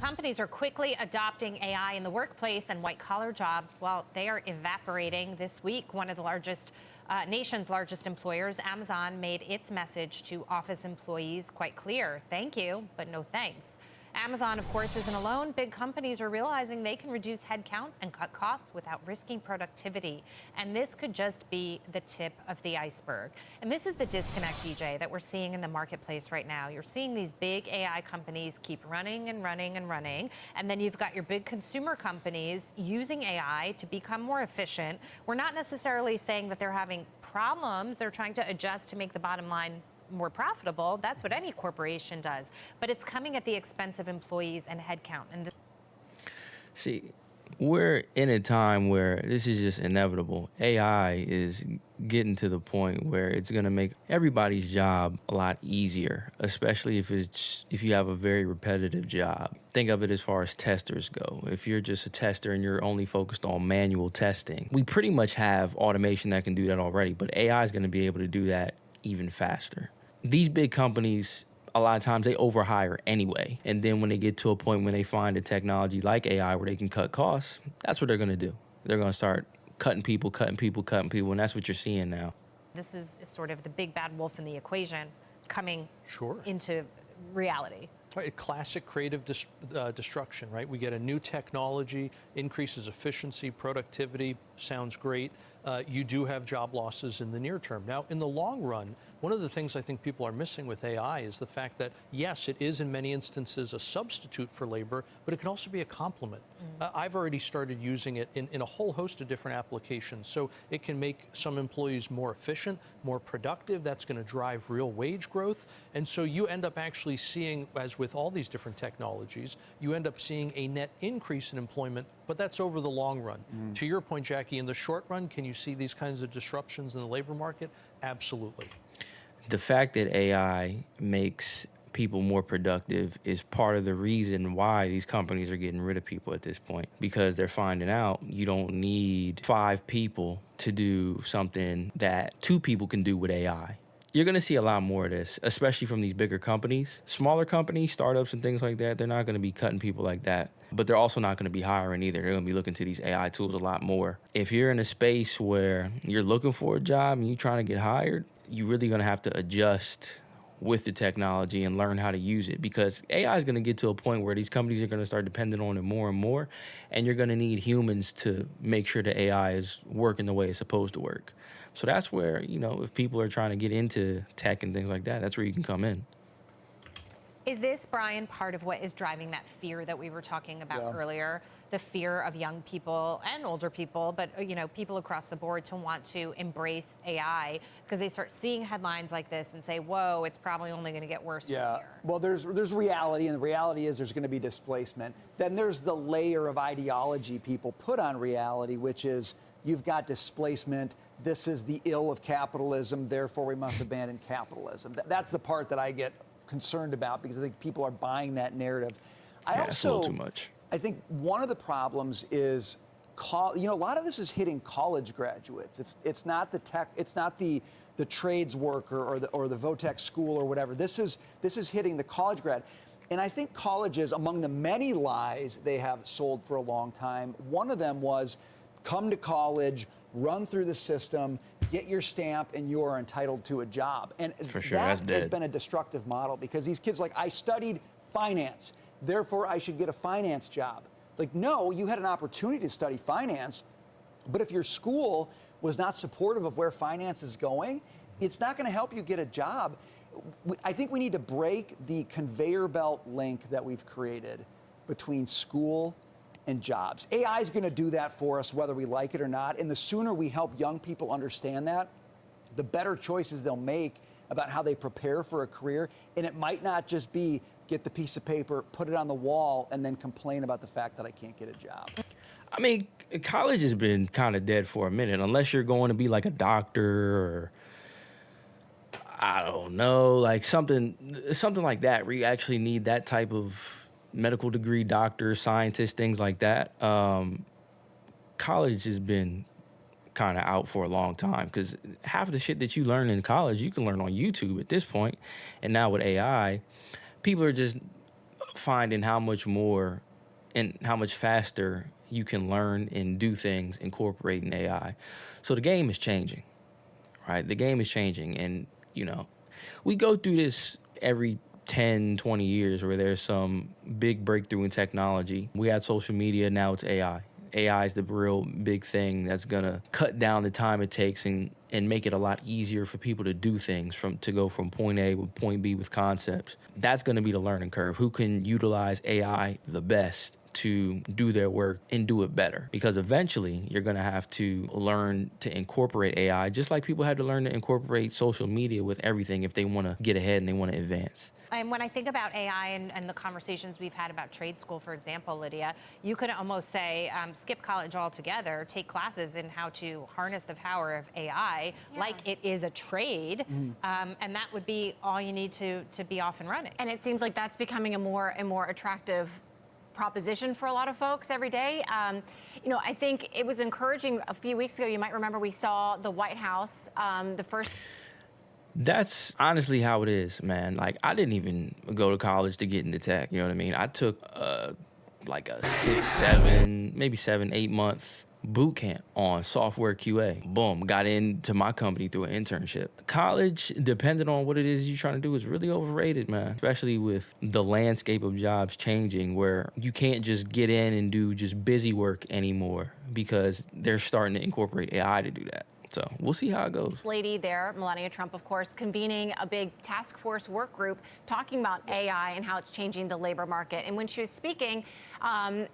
companies are quickly adopting AI in the workplace, and white-collar jobs, well, they are evaporating. This week, one of the nation's largest employers, Amazon, made its message to office employees quite clear. Thank you, but no thanks. Amazon, of course, isn't alone. Big companies are realizing they can reduce headcount and cut costs without risking productivity. And this could just be the tip of the iceberg. And this is the disconnect, DJ, that we're seeing in the marketplace right now. You're seeing these big AI companies keep running and running and running. And then you've got your big consumer companies using AI to become more efficient. We're not necessarily saying that they're having problems. They're trying to adjust to make the bottom line more profitable. That's what any corporation does. But it's coming at the expense of employees and headcount. And See, we're in a time where this is just inevitable. AI is getting to the point where it's going to make everybody's job a lot easier, especially if you have a very repetitive job. Think of it as far as testers go. If you're just a tester and you're only focused on manual testing, we pretty much have automation that can do that already, but AI is going to be able to do that even faster. These big companies, a lot of times they overhire anyway. And then when they get to a point when they find a technology like AI where they can cut costs, that's what they're going to do. They're going to start cutting people, and that's what you're seeing now. this is sort of the big bad wolf in the equation coming Sure. into reality. Right, classic creative destruction, right? We get a new technology, increases efficiency, productivity, sounds great. You do have job losses in the near term. Now, in the long run, one of the things I think people are missing with AI is the fact that, yes, it is in many instances a substitute for labor, but it can also be a complement. I've already started using it in a whole host of different applications. So it can make some employees more efficient, more productive. That's going to drive real wage growth. And so you end up actually seeing, as with all these different technologies, you end up seeing a net increase in employment, but that's over the long run. To your point, Jackie, in the short run, can you see these kinds of disruptions in the labor market? Absolutely. The fact that AI makes people more productive is part of the reason why these companies are getting rid of people at this point, because they're finding out you don't need 5 people to do something that 2 people can do with AI. You're going to see a lot more of this, especially from these bigger companies. Smaller companies, startups and things like that, they're not going to be cutting people like that. But they're also not going to be hiring either. They're going to be looking to these AI tools a lot more. If you're in a space where you're looking for a job and you're trying to get hired, you're really going to have to adjust with the technology and learn how to use it, because AI is going to get to a point where these companies are going to start depending on it more and more, and you're going to need humans to make sure the AI is working the way it's supposed to work. So that's where, if people are trying to get into tech and things like that, that's where you can come in. Is this, Brian, part of what is driving that fear that we were talking about earlier? The fear of young people and older people, but people across the board to want to embrace AI because they start seeing headlines like this and say, whoa, it's probably only going to get worse from here. Well, there's reality, and the reality is there's going to be displacement. Then there's the layer of ideology people put on reality, which is you've got displacement. This is the ill of capitalism, therefore we must abandon capitalism. That's the part that I get concerned about, because I think people are buying that narrative. It's a little too much. I think one of the problems is, a lot of this is hitting college graduates. It's not the tech, it's not the trades worker or the Votech school or whatever. This is hitting the college grad. And I think colleges, among the many lies they have sold for a long time, one of them was come to college, run through the system, get your stamp, and you are entitled to a job. And for sure, that has been a destructive model, because these kids I studied finance, therefore I should get a finance job. No, you had an opportunity to study finance, but if your school was not supportive of where finance is going, it's not going to help you get a job. I think we need to break the conveyor belt link that we've created between school and jobs. AI is going to do that for us, whether we like it or not. And the sooner we help young people understand that, the better choices they'll make about how they prepare for a career. And it might not just be get the piece of paper, put it on the wall, and then complain about the fact that I can't get a job. I mean, college has been kind of dead for a minute, unless you're going to be like a doctor or, I don't know, like something like that, where you actually need that type of medical degree, doctor, scientist, things like that. College has been kind of out for a long time, because half of the shit that you learn in college, you can learn on YouTube at this point. And now with AI, people are just finding how much more and how much faster you can learn and do things incorporating AI. So the game is changing, right? The game is changing. And, we go through this every 10, 20 years where there's some big breakthrough in technology. We had social media, now it's AI. AI is the real big thing that's gonna cut down the time it takes and make it a lot easier for people to do things to go from point A to point B with concepts. That's gonna be the learning curve. Who can utilize AI the best to do their work and do it better? Because eventually you're gonna have to learn to incorporate AI, just like people had to learn to incorporate social media with everything if they wanna get ahead and they wanna advance. And when I think about AI and the conversations we've had about trade school, for example, Lydia, you could almost say skip college altogether, take classes in how to harness the power of AI like it is a trade, and that would be all you need to be off and running. And it seems like that's becoming a more and more attractive proposition for a lot of folks every day. I think it was encouraging a few weeks ago. You might remember we saw the White House, the first. That's honestly how it is, man. Like, I didn't even go to college to get into tech. You know what I mean? I took like a 6, 7, maybe 7, 8 month boot camp on software QA. Boom, got into my company through an internship. College, depending on what it is you're trying to do, is really overrated, man. Especially with the landscape of jobs changing, where you can't just get in and do just busy work anymore because they're starting to incorporate AI to do that. So we'll see how it goes. Lady there, Melania Trump, of course, convening a big task force work group talking about AI and how it's changing the labor market. And when she was speaking,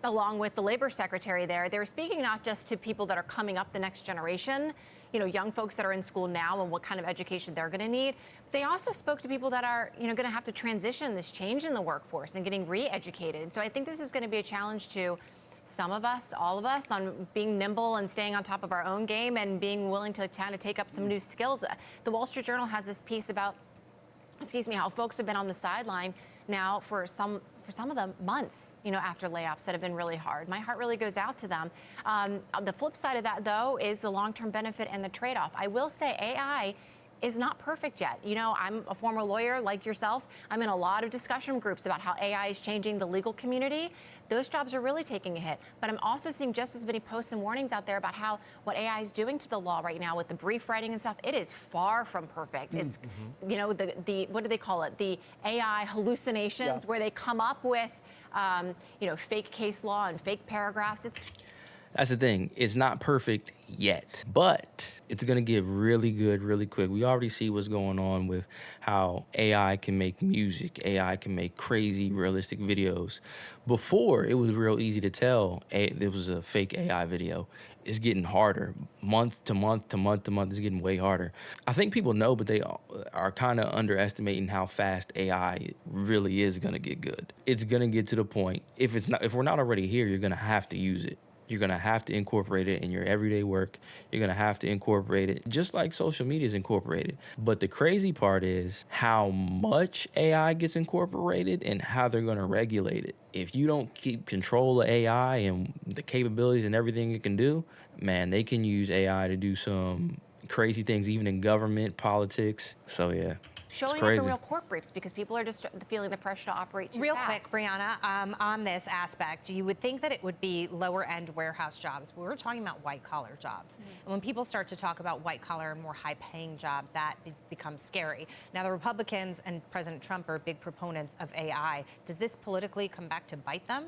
along with the labor secretary there, they were speaking not just to people that are coming up the next generation, young folks that are in school now and what kind of education they're going to need. They also spoke to people that are, going to have to transition this change in the workforce and getting re-educated. So I think this is going to be a challenge to some of us, all of us, on being nimble and staying on top of our own game and being willing to kind of take up some new skills. The Wall Street Journal has this piece about, how folks have been on the sideline now for some of them months, after layoffs that have been really hard. My heart really goes out to them. The flip side of that, though, is the long-term benefit and the trade-off. I will say AI is not perfect yet. I'm a former lawyer like yourself. I'm in a lot of discussion groups about how AI is changing the legal community. Those jobs are really taking a hit. But I'm also seeing just as many posts and warnings out there about what AI is doing to the law right now with the brief writing and stuff. It is far from perfect. It's, the what do they call it? The AI hallucinations where they come up with, fake case law and fake paragraphs. That's the thing. It's not perfect yet, but it's going to get really good really quick. We already see what's going on with how AI can make music. AI can make crazy realistic videos. Before, it was real easy to tell there was a fake AI video. It's getting harder. Month to month to month to month, it's getting way harder. I think people know, but they are kind of underestimating how fast AI really is going to get good. It's going to get to the point, if we're not already here, you're going to have to use it. You're going to have to incorporate it in your everyday work. You're going to have to incorporate it just like social media is incorporated. But the crazy part is how much AI gets incorporated and how they're going to regulate it. If you don't keep control of AI and the capabilities and everything it can do, man, they can use AI to do some crazy things, even in government, politics. So, yeah. Showing up in real court briefs because people are just feeling the pressure to operate too Real fast. quick, Brianna, on this aspect, you would think that it would be lower-end warehouse jobs. We're talking about white-collar jobs. And when people start to talk about white-collar and more high-paying jobs, that becomes scary. Now, the Republicans and President Trump are big proponents of AI. Does this politically come back to bite them?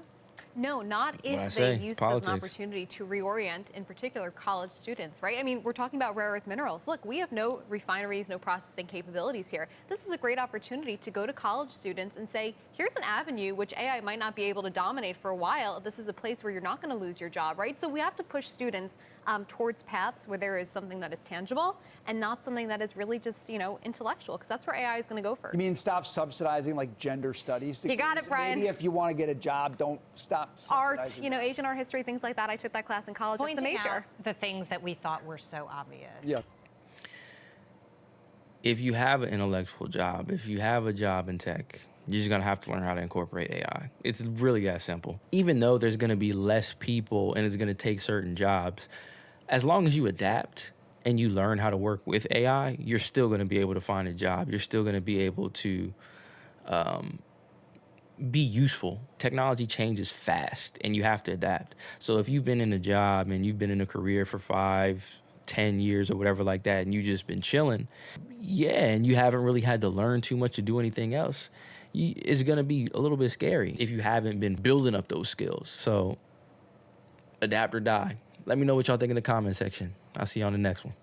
No, not if they use it as an opportunity to reorient, in particular, college students, right? I mean, we're talking about rare earth minerals. Look, we have no refineries, no processing capabilities here. This is a great opportunity to go to college students and say, here's an avenue which AI might not be able to dominate for a while. This is a place where you're not going to lose your job, right? So we have to push students towards paths where there is something that is tangible and not something that is really just, intellectual, because that's where AI is going to go first. You mean stop subsidizing like gender studies degrees? You got it, Brian. Maybe if you want to get a job, don't stop subsidizing art, Asian art history, things like that. I took that class in college. It's a major. Out the things that we thought were so obvious. Yeah. If you have an intellectual job, if you have a job in tech, you're just going to have to learn how to incorporate AI. It's really that simple. Even though there's going to be less people and it's going to take certain jobs, as long as you adapt and you learn how to work with AI, you're still going to be able to find a job. You're still going to be able to be useful. Technology changes fast and you have to adapt. So if you've been in a job and you've been in a career for 5, 10 years or whatever like that, and you just been chilling, and you haven't really had to learn too much to do anything else, it's gonna be a little bit scary if you haven't been building up those skills. So adapt or die. Let me know what y'all think in the comment section. I'll see you on the next one.